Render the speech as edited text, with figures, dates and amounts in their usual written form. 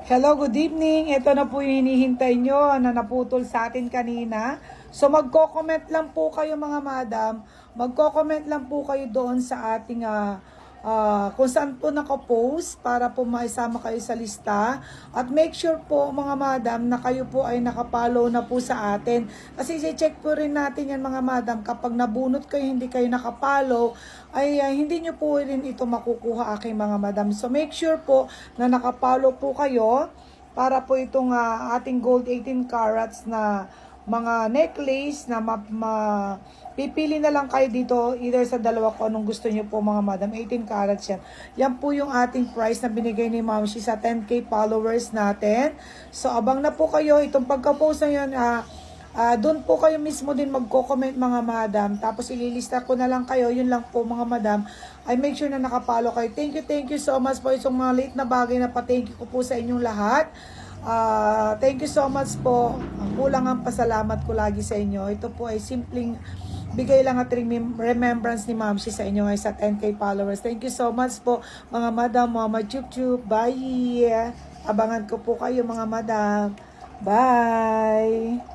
Hello, good evening. Ito na po yung hinihintay nyo na naputol sa atin kanina. So magko-comment lang po kayo mga madam. Magko-comment lang po kayo doon sa ating kung saan po nakapost para po maisama kayo sa lista. At make sure po mga madam na kayo po ay nakapollow na po sa atin. Kasi i-check po rin natin yan mga madam. Kapag nabunot kayo hindi kayo nakapollow, ay hindi nyo po rin ito makukuha aking mga madam. So make sure po na nakapollow po kayo para po itong ating gold 18 carats na mga necklace na pipili na lang kayo dito either sa dalawa ko anong gusto niyo po mga madam. 18 carats yan. Yan po yung ating price na binigay ni Ma'am Shi sa 10k followers natin. So abang na po kayo itong pagka-post na yan. Doon po kayo mismo din magko-comment mga madam. Tapos ililista ko na lang kayo. Yun lang po mga madam. I make sure na nakapalo kayo. Thank you so much po. Itong mga late na bagay na pa-thank you ko po sa inyong lahat. Thank you so much po. Ang kulang ang pasalamat ko lagi sa inyo. Ito po ay simpleng bigay lang at remembrance ni Ma'am Shi sa inyo ngayon sa 10k followers. Thank you so much po mga madam, mga chup-chup. Bye! Abangan ko po kayo mga madam. Bye!